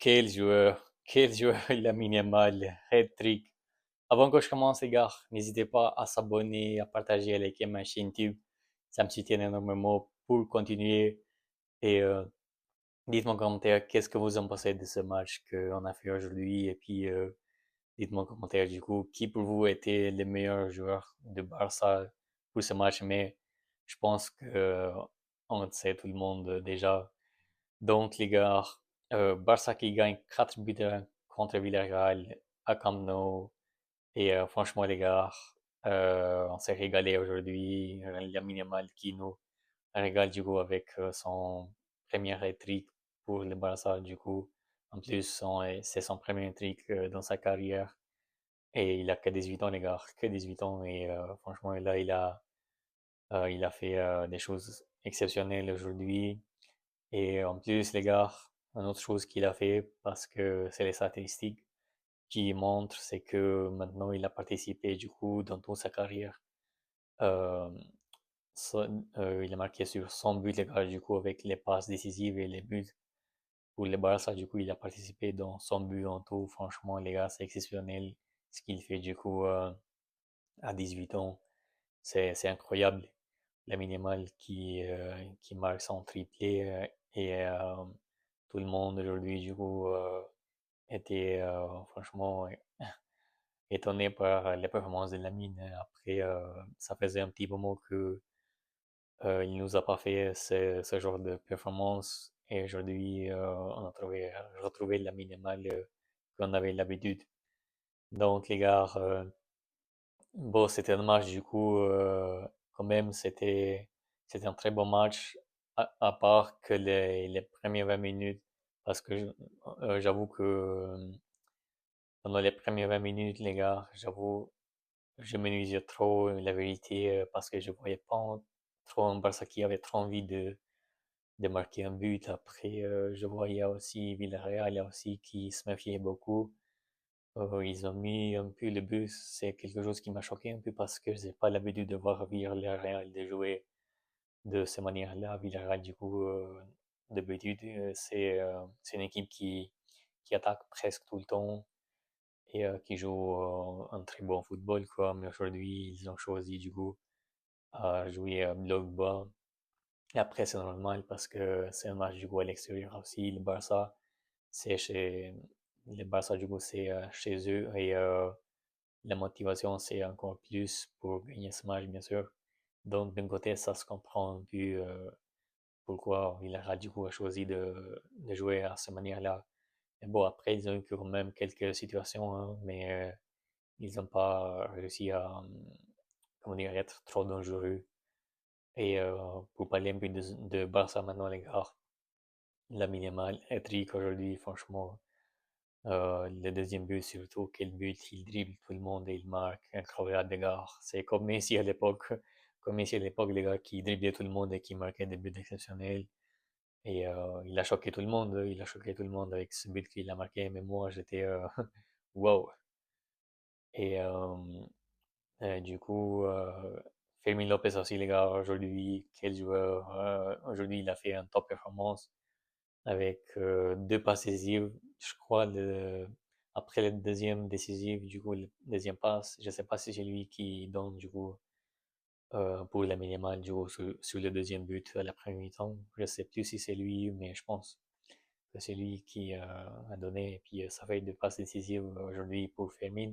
quel joueur, Lamine Yamal, hat-trick. Avant que je commence, les gars, n'hésitez pas à s'abonner, à partager, à liker ma chaîne YouTube. Ça me soutient énormément pour continuer. Et dites-moi en commentaire qu'est-ce que vous en pensez de ce match qu'on a fait aujourd'hui. Et puis, dites-moi en commentaire du coup qui pour vous était le meilleur joueur de Barça pour ce match. Mais je pense que on le sait tout le monde déjà. Donc, les gars, Barça qui gagne 4 buts à 1 contre Villarreal à Camp Nou. Et franchement, les gars, on s'est régalé aujourd'hui. Lamine Yamal qui nous régale du coup avec son premier hat-trick pour le Barça du coup. En plus, c'est son premier hat-trick dans sa carrière. Et il a que 18 ans, les gars, que 18 ans. Et franchement, là, il a fait des choses exceptionnelles aujourd'hui. Et en plus, les gars, une autre chose qu'il a fait, parce que c'est les statistiques qui montrent, c'est que maintenant il a participé du coup dans toute sa carrière. Euh, il a marqué sur 100 buts, les gars, du coup, avec les passes décisives et les buts. Pour le Barça, du coup, il a participé dans 100 buts en tout. Franchement, les gars, c'est exceptionnel ce qu'il fait du coup à 18 ans. C'est incroyable. La minimale qui marque son triplé et tout le monde aujourd'hui du coup était franchement étonné par les performances de Lamine. Après, ça faisait un petit moment que il nous a pas fait ce genre de performance et aujourd'hui on a retrouvé la minimale qu'on avait l'habitude. Donc les gars, bon, c'était un match du coup, quand même, c'était un très bon match, à part que les premières 20 minutes, parce que j'avoue que pendant les premières 20 minutes, les gars, j'avoue, je m'ennuyais trop, la vérité, parce que je voyais pas trop un Barça qui avait trop envie de marquer un but. Après, je voyais aussi Villarreal aussi qui se méfiait beaucoup. Ils ont mis un peu le bus, c'est quelque chose qui m'a choqué un peu parce que j'ai pas l'habitude de voir Villarreal de jouer de cette manière-là. Villarreal, du coup, d'habitude, c'est une équipe qui attaque presque tout le temps et qui joue un très bon football, quoi. Mais aujourd'hui, ils ont choisi, du coup, à jouer bloc bas. Et après, c'est normal parce que c'est un match, du coup, à l'extérieur aussi. C'est chez, le Barça, du coup, c'est chez eux et la motivation, c'est encore plus pour gagner ce match, bien sûr. Donc, d'un côté, ça se comprend un peu pourquoi Villarreal, du coup, a choisi de jouer à cette manière-là. Mais bon, après, ils ont eu quand même quelques situations, hein, mais ils n'ont pas réussi à, comment dire, être trop dangereux. Et pour parler un peu de Barça maintenant, les gars, la minimale, Edric aujourd'hui, franchement, le deuxième but surtout, quel but, il dribble tout le monde et il marque, incroyable les gars. C'est comme Messi à l'époque, comme Messi à l'époque, les gars qui dribblaient tout le monde et qui marquaient des buts exceptionnels. Et il a choqué tout le monde, il a choqué tout le monde avec ce but qu'il a marqué, mais moi j'étais wow. Et du coup, Fermin Lopez aussi, les gars, aujourd'hui, quel joueur. Aujourd'hui, il a fait une top performance avec deux passes décisives. Je crois après le deuxième décisif, du coup, le deuxième passe, je sais pas si c'est lui qui donne du coup pour la minimale du coup sur le deuxième but à la première mi-temps. Je sais plus si c'est lui, mais je pense que c'est lui qui a donné. Et puis ça fait deux passes décisives aujourd'hui pour Fermin.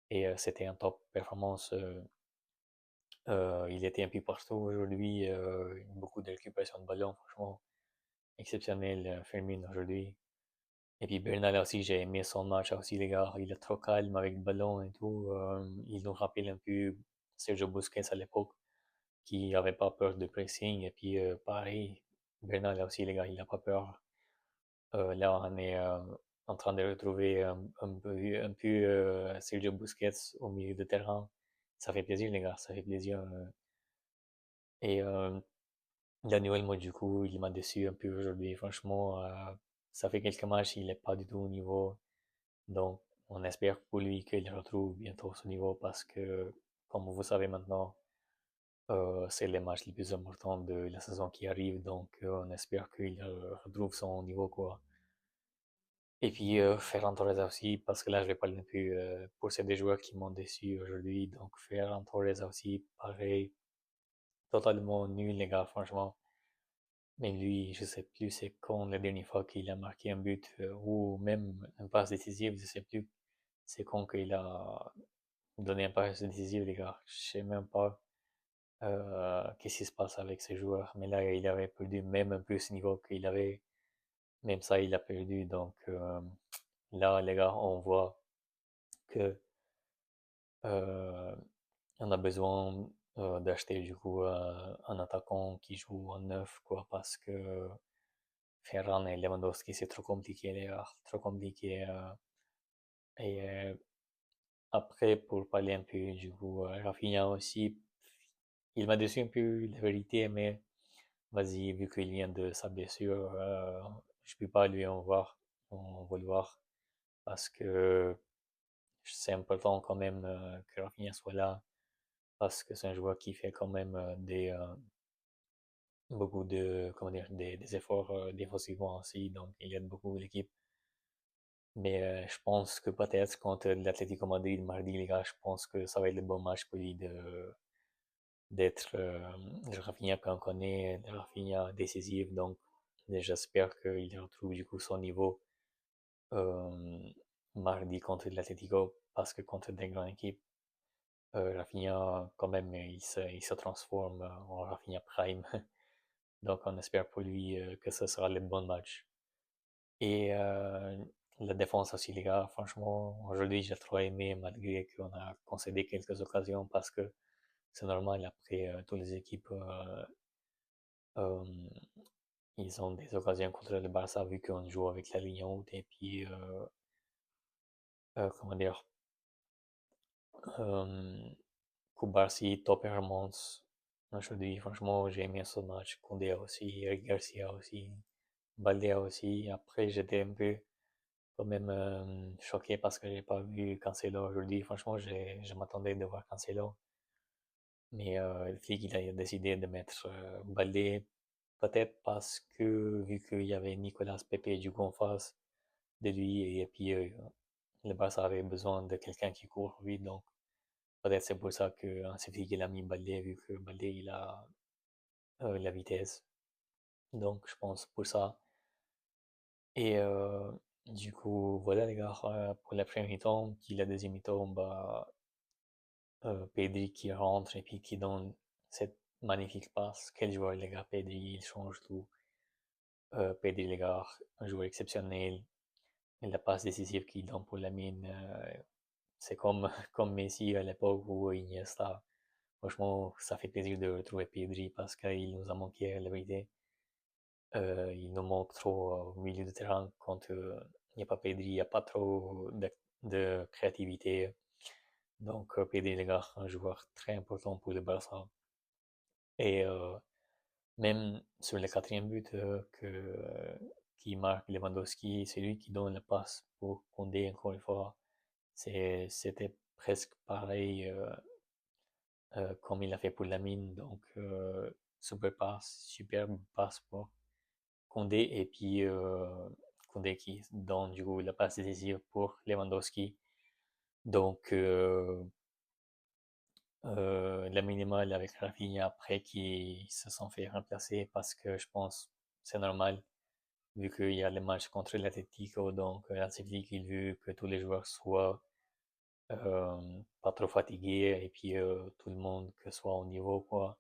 Et c'était un top performance. Il était un peu partout aujourd'hui. Beaucoup de récupération de ballon, franchement exceptionnel, Fermin aujourd'hui. Et puis Bernal aussi, j'ai aimé son match aussi, les gars. Il est trop calme avec le ballon et tout. Il nous rappelle un peu Sergio Busquets à l'époque, qui avait pas peur de pressing. Et puis pareil, Bernal aussi, les gars, il n'a pas peur. Là, on est en train de retrouver un peu Sergio Busquets au milieu de terrain. Ça fait plaisir, les gars, ça fait plaisir. Et Daniel, moi, du coup, il m'a déçu un peu aujourd'hui. Franchement, ça fait quelques matchs, il n'est pas du tout au niveau. Donc, on espère pour lui qu'il retrouve bientôt ce niveau parce que, comme vous savez maintenant, c'est les matchs les plus importants de la saison qui arrive. Donc, on espère qu'il retrouve son niveau, quoi. Et puis Ferran Torres aussi, parce que là je vais parler un peu pour ces deux joueurs qui m'ont déçu aujourd'hui. Donc Ferran Torres aussi, pareil, totalement nul les gars, franchement. Même lui, je sais plus c'est quand la dernière fois qu'il a marqué un but ou même une passe décisive, je sais plus c'est quand qu'il a donné un passe décisive les gars. Je sais même pas qu'est-ce qui se passe avec ces joueurs. Mais là, il avait perdu même un peu ce niveau qu'il avait. Même ça, il a perdu. Donc là, les gars, on voit que on a besoin d'acheter du coup un attaquant qui joue en neuf, quoi, parce que Ferran et Lewandowski, c'est trop compliqué, les gars, trop compliqué. Et après, pour parler un peu du coup, Rafinha aussi, il m'a déçu un peu, la vérité, mais vas-y, vu qu'il vient de sa blessure, je peux pas lui en vouloir, parce que c'est important quand même que Rafinha soit là, parce que c'est un joueur qui fait quand même beaucoup de, comment dire, des efforts défensivement aussi, donc il aide beaucoup l'équipe. Mais je pense que peut-être contre l'Atlético Madrid mardi, les gars, je pense que ça va être le bon match pour lui d'être le Rafinha qu'on connaît, le Rafinha décisif. Donc j'espère qu'il retrouve du coup son niveau euh, mardi contre l'Atlético, parce que contre des grandes équipes, Rafinha, quand même, il se transforme en Rafinha Prime. Donc on espère pour lui que ce sera le bon match. Et la défense aussi, les gars, franchement, aujourd'hui, j'ai trop aimé, malgré qu'on a concédé quelques occasions, parce que c'est normal, après, toutes les équipes, euh, ils ont des occasions contre le Barça, vu qu'on joue avec la ligne haute, et puis, comment dire, euh, Kubarsi, top performance. Aujourd'hui, franchement, j'ai aimé ce match. Koundé aussi, Eric Garcia aussi, Balde aussi. Après, j'étais un peu quand même choqué parce que j'ai pas vu Cancelo aujourd'hui. Franchement, je m'attendais de voir Cancelo. Mais le flic, il a décidé de mettre Baldé, peut-être parce que vu qu'il y avait Nicolas Pepe du coup en face de lui, et puis le Barça avait besoin de quelqu'un qui court vite, donc peut-être c'est pour ça que c'est flic, il a mis Baldé, vu que Baldé, il a la vitesse. Donc je pense pour ça. Et du coup, voilà les gars, pour la première mi-temps, puis la deuxième mi-temps, bah, Pedri qui rentre et puis qui donne cette magnifique passe. Quel joueur les gars, Pedri, il change tout. Pedri les gars, un joueur exceptionnel. Et la passe décisive qu'il donne pour la mine, c'est comme, comme Messi à l'époque ou Iniesta. Franchement, ça fait plaisir de retrouver Pedri parce qu'il nous a manqué, la vérité. Il nous manque trop au milieu de terrain quand il n'y a pas Pedri, il n'y a pas trop de créativité. Donc, Pedri, les gars, un joueur très important pour le Barça. Et même sur le quatrième but qui marque Lewandowski, c'est lui qui donne la passe pour Koundé encore une fois. C'était presque pareil comme il a fait pour Lamine. Donc, super passe, superbe passe pour Koundé. Et puis, Koundé qui donne du coup la passe décisive pour Lewandowski. Donc, la minimale avec Rafinha après qui se sont fait remplacer parce que je pense c'est normal vu qu'il y a le match contre l'Atlético, donc l'Atlético il veut que tous les joueurs soient pas trop fatigués et puis tout le monde que soit au niveau quoi,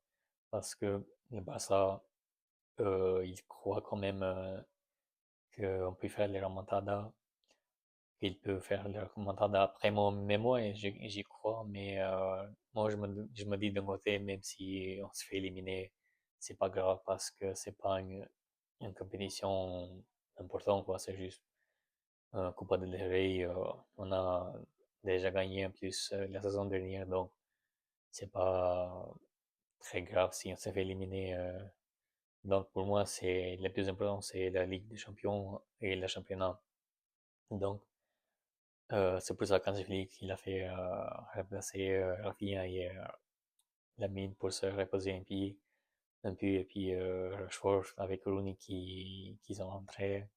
parce que le Barça il croit quand même qu'on peut faire les remontadas, qu'il peut faire les remontadas après mon mémoire et j'y crois, mais moi je me dis d'un côté même si on se fait éliminer c'est pas grave parce que c'est pas une compétition importante quoi, c'est juste Copa del Rey, on a déjà gagné en plus la saison dernière, donc c'est pas très grave si on s'est fait éliminer. Donc pour moi, c'est le plus important, c'est la Ligue des Champions et le championnat. Donc c'est pour ça qu'Hansi Flick il a fait remplacer Rafinha et Lamine pour se reposer un peu et puis Rashford avec Rooney qui sont rentrés.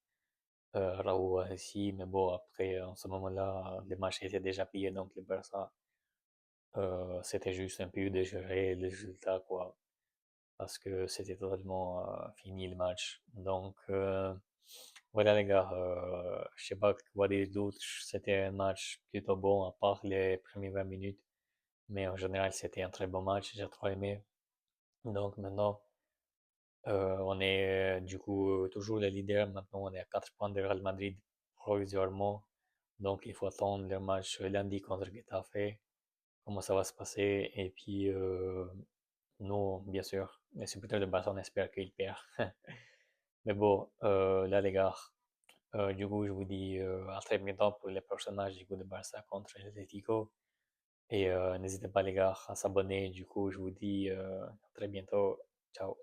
Raoult aussi, mais bon, après, en ce moment-là, le match était déjà plié, donc le Barça, c'était juste un peu de gérer le résultat, quoi, parce que c'était totalement fini le match. Donc, voilà les gars, je sais pas quoi dire d'autre, c'était un match plutôt bon, à part les premières 20 minutes, mais en général, c'était un très bon match, j'ai trop aimé. Donc maintenant, on est du coup toujours le leader. Maintenant, on est à 4 points de Real Madrid provisoirement. Donc, il faut attendre le match lundi contre Getafe, comment ça va se passer. Et puis, nous, bien sûr, les supporters de Barça, on espère qu'il perd. Mais bon, là, les gars, du coup, je vous dis à très bientôt pour les prochains matchs du coup de Barça contre l'Atlético. Et n'hésitez pas, les gars, à s'abonner. Du coup, je vous dis à très bientôt. Ciao.